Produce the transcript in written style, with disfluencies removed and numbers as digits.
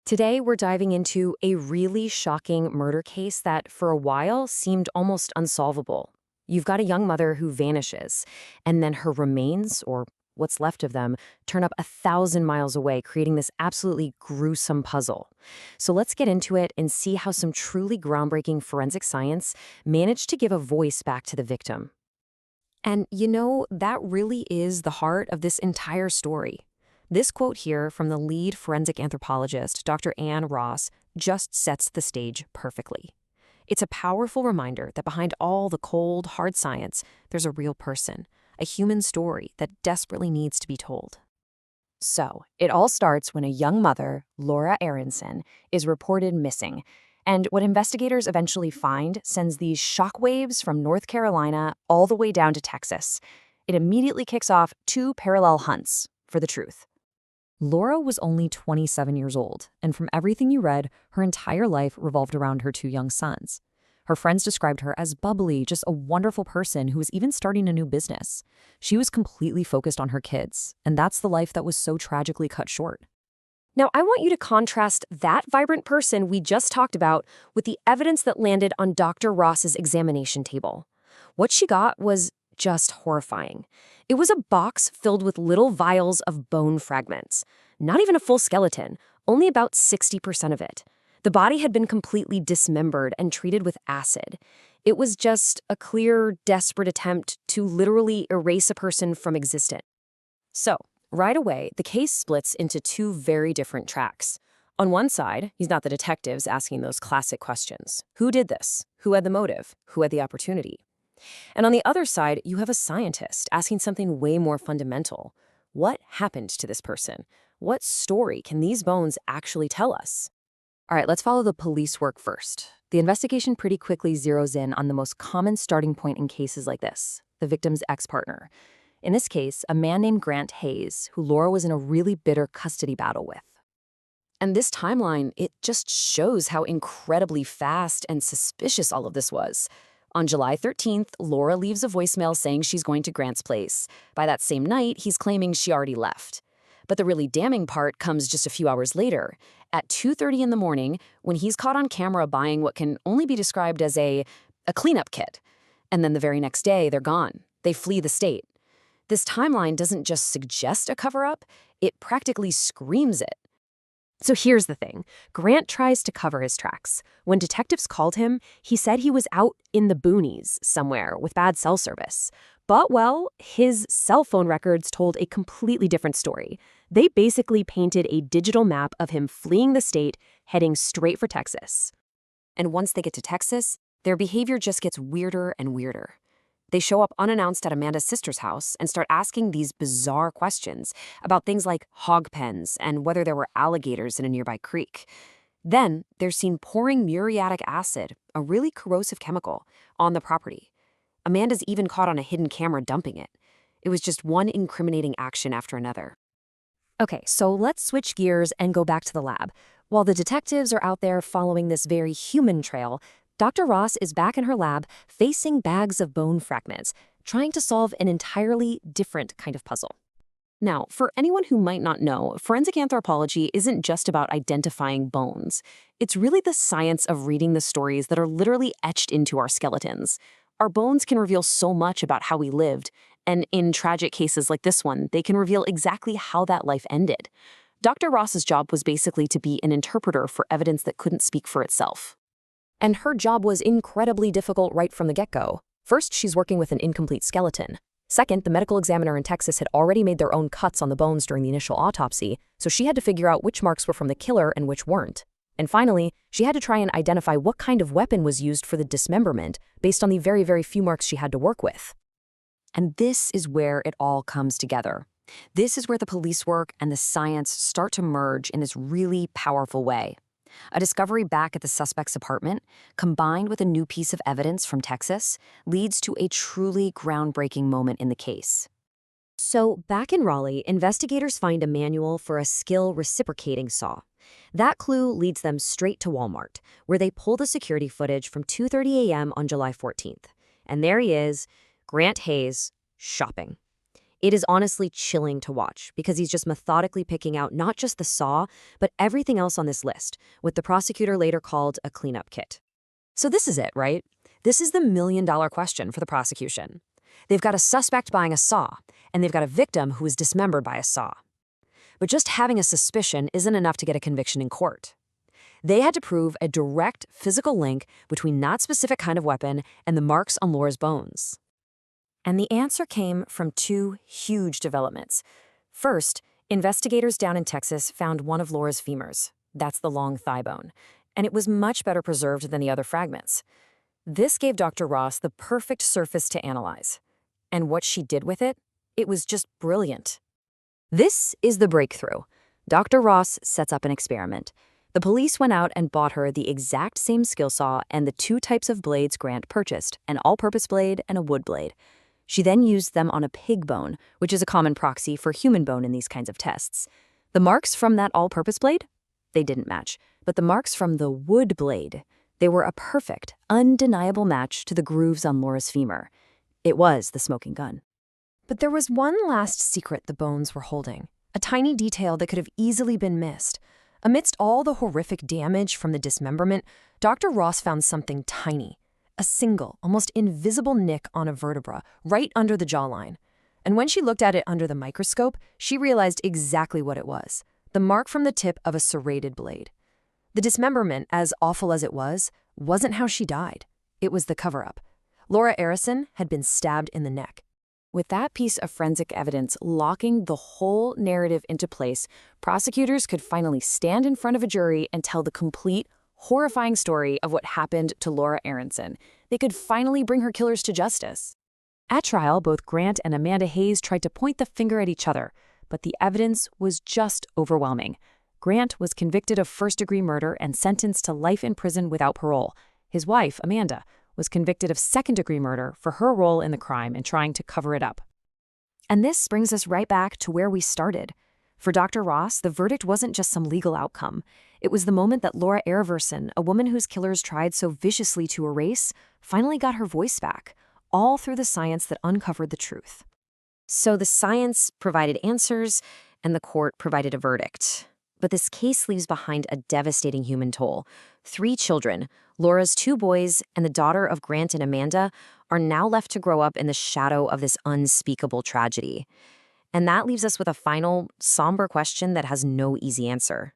Today, we're diving into a really shocking murder case that, for a while, seemed almost unsolvable. You've got a young mother who vanishes, and then her remains, or what's left of them, turn up 1,000 miles away, creating this absolutely gruesome puzzle. So let's get into it and see how some truly groundbreaking forensic science managed to give a voice back to the victim. And that really is the heart of this entire story. This quote here from the lead forensic anthropologist, Dr. Ann Ross, just sets the stage perfectly. It's a powerful reminder that behind all the cold, hard science, there's a real person, a human story that desperately needs to be told. So, it all starts when a young mother, Laura Aronson, is reported missing. And what investigators eventually find sends these shockwaves from North Carolina all the way down to Texas. It immediately kicks off two parallel hunts for the truth. Laura was only 27 years old, and from everything you read, her entire life revolved around her two young sons. Her friends described her as bubbly, just a wonderful person who was even starting a new business. She was completely focused on her kids, and that's the life that was so tragically cut short. Now, I want you to contrast that vibrant person we just talked about with the evidence that landed on Dr. Ross's examination table. What she got was just horrifying. It was a box filled with little vials of bone fragments. Not even a full skeleton, only about 60% of it. The body had been completely dismembered and treated with acid. It was just a clear, desperate attempt to literally erase a person from existence. So, right away, the case splits into two very different tracks. On one side, he's not the detectives asking those classic questions. Who did this? Who had the motive? Who had the opportunity? And on the other side, you have a scientist asking something way more fundamental. What happened to this person? What story can these bones actually tell us? All right, let's follow the police work first. The investigation pretty quickly zeroes in on the most common starting point in cases like this, the victim's ex-partner. In this case, a man named Grant Hayes, who Laura was in a really bitter custody battle with. And this timeline, it just shows how incredibly fast and suspicious all of this was. On July 13th, Laura leaves a voicemail saying she's going to Grant's place. By that same night, he's claiming she already left. But the really damning part comes just a few hours later, at 2:30 in the morning, when he's caught on camera buying what can only be described as a cleanup kit. And then the very next day, they're gone. They flee the state. This timeline doesn't just suggest a cover-up, it practically screams it. So here's the thing. Grant tries to cover his tracks. When detectives called him, he said he was out in the boonies somewhere with bad cell service. But, well, his cell phone records told a completely different story. They basically painted a digital map of him fleeing the state, heading straight for Texas. And once they get to Texas, their behavior just gets weirder and weirder. They show up unannounced at Amanda's sister's house and start asking these bizarre questions about things like hog pens and whether there were alligators in a nearby creek. Then they're seen pouring muriatic acid, a really corrosive chemical, on the property. Amanda's even caught on a hidden camera dumping it. It was just one incriminating action after another. Okay, so let's switch gears and go back to the lab. While the detectives are out there following this very human trail, Dr. Ross is back in her lab facing bags of bone fragments, trying to solve an entirely different kind of puzzle. Now, for anyone who might not know, forensic anthropology isn't just about identifying bones. It's really the science of reading the stories that are literally etched into our skeletons. Our bones can reveal so much about how we lived, and in tragic cases like this one, they can reveal exactly how that life ended. Dr. Ross's job was basically to be an interpreter for evidence that couldn't speak for itself. And her job was incredibly difficult right from the get-go. First, she's working with an incomplete skeleton. Second, the medical examiner in Texas had already made their own cuts on the bones during the initial autopsy, so she had to figure out which marks were from the killer and which weren't. And finally, she had to try and identify what kind of weapon was used for the dismemberment based on the very, very few marks she had to work with. And this is where it all comes together. This is where the police work and the science start to merge in this really powerful way. A discovery back at the suspect's apartment, combined with a new piece of evidence from Texas, leads to a truly groundbreaking moment in the case. So, back in Raleigh, investigators find a manual for a skill reciprocating saw. That clue leads them straight to Walmart, where they pull the security footage from 2:30 a.m. on July 14th. And there he is, Grant Hayes, shopping. It is honestly chilling to watch because he's just methodically picking out not just the saw, but everything else on this list, what the prosecutor later called a cleanup kit. So this is it, right? This is the million-dollar question for the prosecution. They've got a suspect buying a saw, and they've got a victim who is dismembered by a saw. But just having a suspicion isn't enough to get a conviction in court. They had to prove a direct physical link between that specific kind of weapon and the marks on Laura's bones. And the answer came from two huge developments. First, investigators down in Texas found one of Laura's femurs. That's the long thigh bone. And it was much better preserved than the other fragments. This gave Dr. Ross the perfect surface to analyze. And what she did with it? It was just brilliant. This is the breakthrough. Dr. Ross sets up an experiment. The police went out and bought her the exact same skill saw and the two types of blades Grant purchased, an all-purpose blade and a wood blade. She then used them on a pig bone, which is a common proxy for human bone in these kinds of tests. The marks from that all-purpose blade? They didn't match. But the marks from the wood blade, they were a perfect, undeniable match to the grooves on Laura's femur. It was the smoking gun. But there was one last secret the bones were holding, a tiny detail that could have easily been missed. Amidst all the horrific damage from the dismemberment, Dr. Ross found something tiny, a single, almost invisible nick on a vertebra right under the jawline. And when she looked at it under the microscope, she realized exactly what it was, the mark from the tip of a serrated blade. The dismemberment, as awful as it was, wasn't how she died. It was the cover-up. Laura Arison had been stabbed in the neck. With that piece of forensic evidence locking the whole narrative into place, prosecutors could finally stand in front of a jury and tell the complete, horrifying story of what happened to Laura Aronson. They could finally bring her killers to justice. At trial, both Grant and Amanda Hayes tried to point the finger at each other, but the evidence was just overwhelming. Grant was convicted of first-degree murder and sentenced to life in prison without parole. His wife, Amanda, was convicted of second-degree murder for her role in the crime and trying to cover it up. And this brings us right back to where we started. For Dr. Ross, the verdict wasn't just some legal outcome. It was the moment that Laura Arison, a woman whose killers tried so viciously to erase, finally got her voice back, all through the science that uncovered the truth. So the science provided answers, and the court provided a verdict. But this case leaves behind a devastating human toll. 3 children, Laura's 2 boys and the daughter of Grant and Amanda, are now left to grow up in the shadow of this unspeakable tragedy. And that leaves us with a final, somber question that has no easy answer.